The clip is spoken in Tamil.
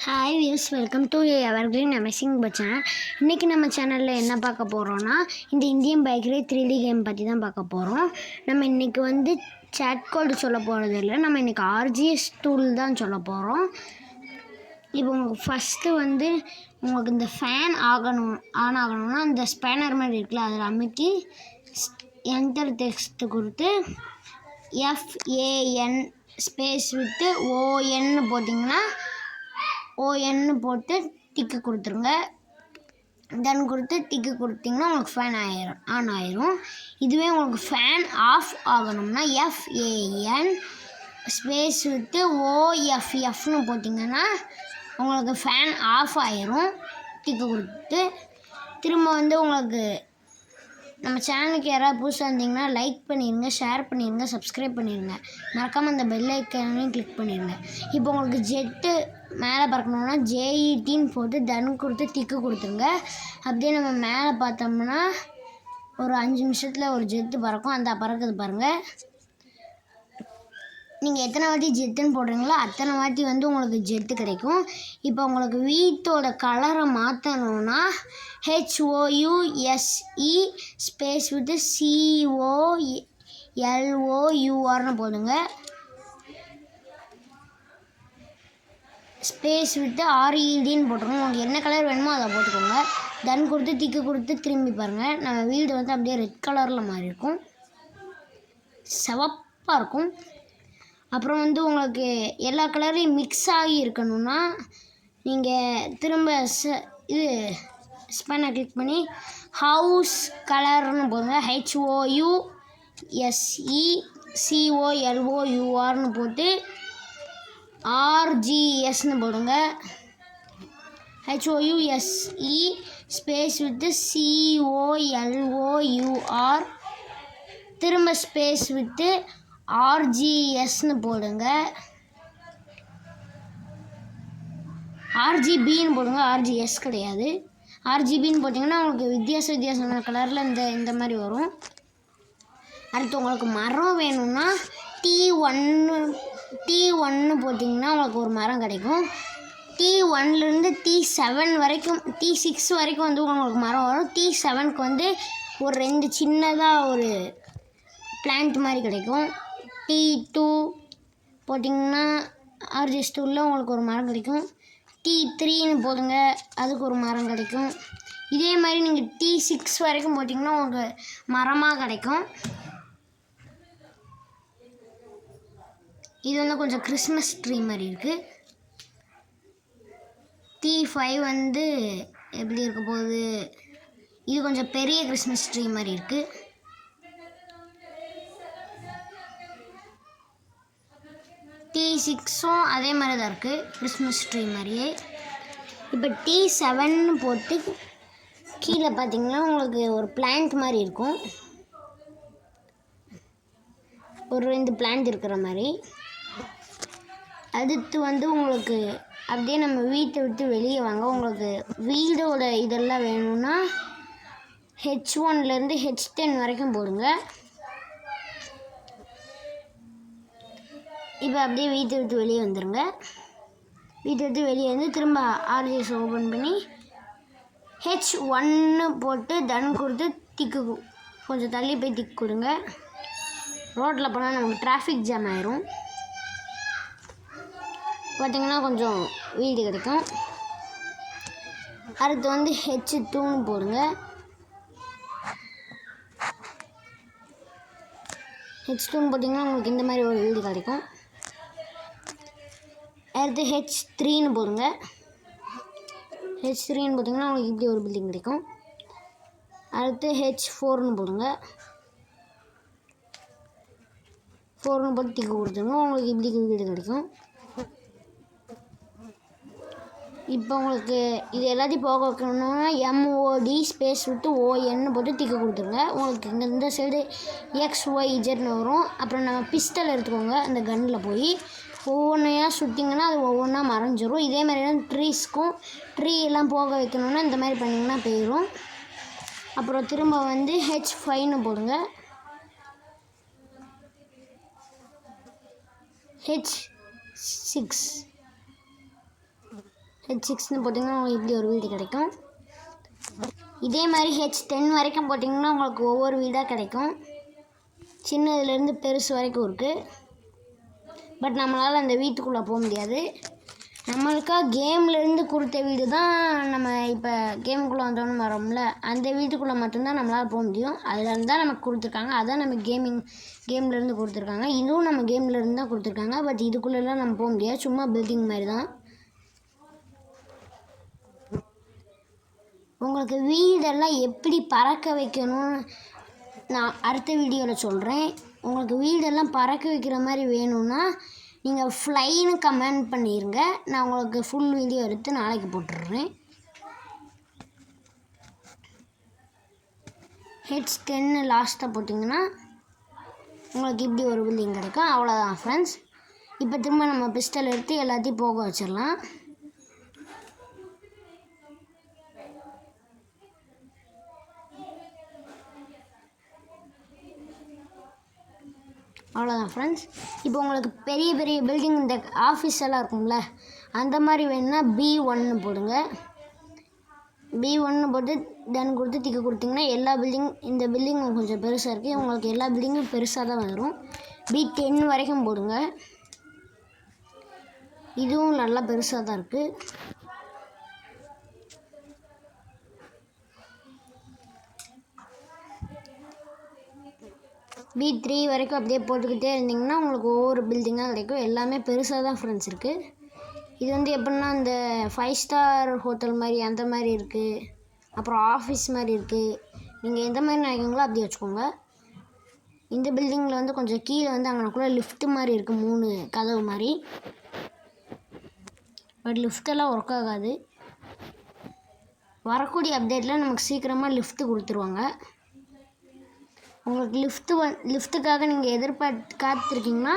Hi views, welcome to evergreen amazing channel. இன்றைக்கி நம்ம சேனலில் என்ன பார்க்க போகிறோன்னா, இந்த Indian bike race 3D game பற்றி தான் பார்க்க போகிறோம். நம்ம இன்றைக்கி சேட் கோடு சொல்ல போகிறது இல்லை, நம்ம இன்றைக்கி ஆர்ஜிஎஸ் டூல் தான் சொல்ல போகிறோம். இப்போ உங்களுக்கு ஃபஸ்ட்டு உங்களுக்கு இந்த ஃபேன் ஆன் ஆகணும்னா அந்த ஸ்பேனர் மாதிரி இருக்குல்ல, அதில் அமைக்கி என்டர் டெக்ஸ்ட்டு கொடுத்து FAN ஸ்பேஸ் விட்டு ON போட்டிங்கன்னா ON போட்டு டிக்கு கொடுத்துருங்க. தென் கொடுத்து டிக்கு கொடுத்திங்கன்னா உங்களுக்கு ஃபேன் ஆன் ஆயிரும். இதுவே உங்களுக்கு ஃபேன் ஆஃப் ஆகணும்னா FAN ஸ்பேஸ் விட்டு OFFன்னு போட்டிங்கன்னா உங்களுக்கு ஃபேன் ஆஃப் ஆயிரும். டிக்கு கொடுத்து திரும்ப உங்களுக்கு நம்ம சேனலுக்கு யாராவது புதுசாக இருந்தீங்கன்னா லைக் பண்ணிடுங்க, ஷேர் பண்ணிடுங்க, சப்ஸ்கிரைப் பண்ணிடுங்க. மறக்காமல் அந்த பெல் ஐக்கானையும் கிளிக் பண்ணிடுங்க. இப்போ உங்களுக்கு ஜெட்டு மேலே பறக்கணுன்னா JETன்னு போட்டு தன் கொடுத்து டிக்கு கொடுத்துருங்க. அப்படியே நம்ம மேலே பார்த்தோம்னா ஒரு 5 நிமிஷத்தில் ஒரு ஜெட்டு பறக்கும். அந்த பறக்குது பாருங்கள். நீங்கள் எத்தனை வாட்டி ஜெட்டுன்னு போடுறீங்களோ அத்தனை வாட்டி உங்களுக்கு ஜெட்டு கிடைக்கும். இப்போ உங்களுக்கு வீட்டோட கலரை மாற்றணுன்னா HOUSE ஸ்பேஸ் விட்டு COLOURன்னு போடுங்க. ஸ்பேஸ் விட்டு REDன்னு போட்டுருங்க. உங்களுக்கு என்ன கலர் வேணுமோ அதை போட்டுக்கோங்க. தன் கொடுத்து டிக்கு கொடுத்து திரும்பி பாருங்கள். நம்ம வீடு அப்படியே ரெட் கலரில் மாறி இருக்கும், சிவப்பாக இருக்கும். அப்புறம் உங்களுக்கு எல்லா கலரையும் மிக்ஸ் ஆகி இருக்கணும்னா நீங்கள் திரும்ப இது ஸ்பேனை கிளிக் பண்ணி ஹவுஸ் கலர்னு போடுங்க. HOUSECOLOURன்னு போட்டு RGSன்னு போடுங்க. HOUSE ஸ்பேஸ் விட்டு COLOUR திரும்ப ஸ்பேஸ் விட்டு RGSன்னு போடுங்க. RGBன்னு போடுங்க, RGS கிடையாது. RGBன்னு போட்டிங்கன்னா உங்களுக்கு வித்தியாசமான கலரில் இந்த மாதிரி வரும். அடுத்து உங்களுக்கு மரம் வேணும்னா T1 போட்டிங்கன்னா உங்களுக்கு ஒரு மரம் கிடைக்கும். T1லேருந்து T7 வரைக்கும், T6 வரைக்கும் உங்களுக்கு மரம் வரும். T7க்கு ஒரு 2 சின்னதாக ஒரு பிளான்ட் மாதிரி கிடைக்கும். T2 போட்டிங்கன்னா RGS டூலில் உங்களுக்கு ஒரு மரம் கிடைக்கும். T3ன்னு போடுங்க, அதுக்கு ஒரு மரம் கிடைக்கும். இதே மாதிரி நீங்கள் T6 வரைக்கும் போட்டிங்கன்னா உங்களுக்கு மரமாக கிடைக்கும். இது கொஞ்சம் கிறிஸ்மஸ் ட்ரீ மாதிரி இருக்குது. T5 எப்படி இருக்க போகுது, இது கொஞ்சம் பெரிய கிறிஸ்மஸ் ட்ரீ மாதிரி இருக்குது. T6ம் அதே மாதிரி தான் இருக்குது, கிறிஸ்மஸ் ட்ரீ மாதிரியே. இப்போ T7ன்னு போட்டு கீழே பார்த்தீங்கன்னா உங்களுக்கு ஒரு பிளான்ட் மாதிரி இருக்கும், ஒரு 2 பிளான்ட் இருக்கிற மாதிரி. அடுத்து உங்களுக்கு அப்படியே நம்ம வீட்டை விட்டு வெளியே வாங்க. உங்களுக்கு வீடோட இதெல்லாம் வேணும்னா H1லேருந்து H10 வரைக்கும் போடுங்க. இப்போ அப்படியே வீட்டை விட்டு வெளியே வந்துடுங்க. வீட்டை விட்டு வெளியே திரும்ப RGS ஓப்பன் பண்ணி H1ன்னு போட்டு தன் கொடுத்து டிக்கு கொஞ்சம் தள்ளி போய் டிக் கொடுங்க. ரோட்டில் போனால் நமக்கு டிராஃபிக் ஜாம் ஆயிரும். பார்த்திங்கன்னா கொஞ்சம் வீடு கிடைக்கும். அடுத்து H2ன்னு போடுங்க. H2ன்னு போட்டிங்கன்னா உங்களுக்கு இந்த மாதிரி ஒரு வீடு கிடைக்கும். அடுத்து H3ன்னு போடுங்க. H3ன்னு போட்டிங்கன்னா உங்களுக்கு இப்படி ஒரு பில்டிங் கிடைக்கும். அடுத்து H4ன்னு போடுங்க. 4ன்னு போட்டு டிக்கு கொடுத்துருங்க, உங்களுக்கு இப்படி வீடு கிடைக்கும். இப்போ உங்களுக்கு இது எல்லாத்தையும் போக வைக்கணும்னா MOD ஸ்பேஸ் விட்டு ONன்னு போட்டு டிக்கு கொடுத்துருங்க. உங்களுக்கு இந்த சைடு XYZன்னு வரும். அப்புறம் நம்ம பிஸ்டல் எடுத்துக்கோங்க. அந்த கன்னில் போய் ஒவ்வொன்றையாக சுட்டிங்கன்னா அது ஒவ்வொன்றா மறைஞ்சிரும். இதே மாதிரி தான் ட்ரீ எல்லாம் போக வைக்கணுன்னா இந்த மாதிரி பண்ணிங்கன்னா போயிடும். அப்புறம் திரும்ப H5ன்னு போடுங்க. H6 H6ன்னு போட்டிங்கன்னா உங்களுக்கு இப்படி ஒரு வீடு கிடைக்கும். இதே மாதிரி H10 வரைக்கும் போட்டிங்கன்னா உங்களுக்கு ஒவ்வொரு வீடாக கிடைக்கும். சின்னதுலேருந்து பெருசு வரைக்கும் இருக்குது. பட் நம்மளால் அந்த வீட்டுக்குள்ளே போக முடியாது. நம்மளுக்காக கேம்லேருந்து கொடுத்த வீடு தான் நம்ம இப்போ கேமுக்குள்ளே வந்தோன்னு வரோம்ல, அந்த வீட்டுக்குள்ளே மட்டும்தான் நம்மளால் போக முடியும். அதுலேருந்து தான் நமக்கு கொடுத்துருக்காங்க. அதான் நம்ம கேம்லேருந்து கொடுத்துருக்காங்க. இதுவும் நம்ம கேம்லேருந்து தான் கொடுத்துருக்காங்க. பட் இதுக்குள்ளெல்லாம் நம்ம போக முடியாது. சும்மா பில்டிங் மாதிரி தான். உங்களுக்கு வீடெல்லாம் எப்படி பறக்க வைக்கணும்னு நான் அடுத்த வீடியோவில் சொல்கிறேன். உங்களுக்கு வீடெல்லாம் பறக்க வைக்கிற மாதிரி வேணும்னா நீங்கள் ஃப்ளைன்னு கமெண்ட் பண்ணிடுங்க. நான் உங்களுக்கு ஃபுல் வீடியோ எடுத்து நாளைக்கு போட்டுடுறேன். H10 லாஸ்ட்டாக போட்டிங்கன்னா உங்களுக்கு இப்படி ஒரு பில்டிங் கிடைக்கும். அவ்வளோதான் ஃப்ரெண்ட்ஸ். இப்போ திரும்ப நம்ம பிஸ்டல் எடுத்து எல்லாத்தையும் போக வச்சிடலாம். அவ்வளோதான் ஃப்ரெண்ட்ஸ். இப்போ உங்களுக்கு பெரிய பெரிய பில்டிங் இந்த ஆஃபீஸ் எல்லாம் இருக்கும்ல, அந்த மாதிரி வேணும்னா B1 போடுங்க. B1 போட்டு டன் கொடுத்து டிக்கு கொடுத்தீங்கன்னா எல்லா இந்த பில்டிங் கொஞ்சம் பெருசாக இருக்குது. உங்களுக்கு எல்லா பில்டிங்கும் பெருசாக தான் வரும். B10 வரைக்கும் போடுங்க. இதுவும் நல்லா பெருசாக தான் இருக்குது. B3 வரைக்கும் அப்படியே போட்டுக்கிட்டே இருந்தீங்கன்னா உங்களுக்கு ஒவ்வொரு பில்டிங்காக கிடைக்கும். எல்லாமே பெருசாக தான் ஃப்ரெண்ட்ஸ் இருக்குது. இது வந்து எப்படின்னா இந்த 5 ஸ்டார் ஹோட்டல் மாதிரி அந்த மாதிரி இருக்குது. அப்புறம் ஆஃபீஸ் மாதிரி இருக்குது. நீங்கள் எந்த மாதிரி நினைக்கிறீங்களோ அப்படி வச்சுக்கோங்க. இந்த பில்டிங்கில் வந்து கொஞ்சம் கீழே வந்து அங்கனக்குள்ளே லிஃப்ட்டு மாதிரி இருக்குது, 3 கதவு மாதிரி. பட் லிஃப்டெல்லாம் ஒர்க் ஆகாது. வரக்கூடிய அப்டேட்டில் நமக்கு சீக்கிரமாக லிஃப்ட்டு கொடுத்துருவாங்க. உங்களுக்கு லிஃப்ட்டுக்காக நீங்கள் காத்திருக்கீங்கன்னா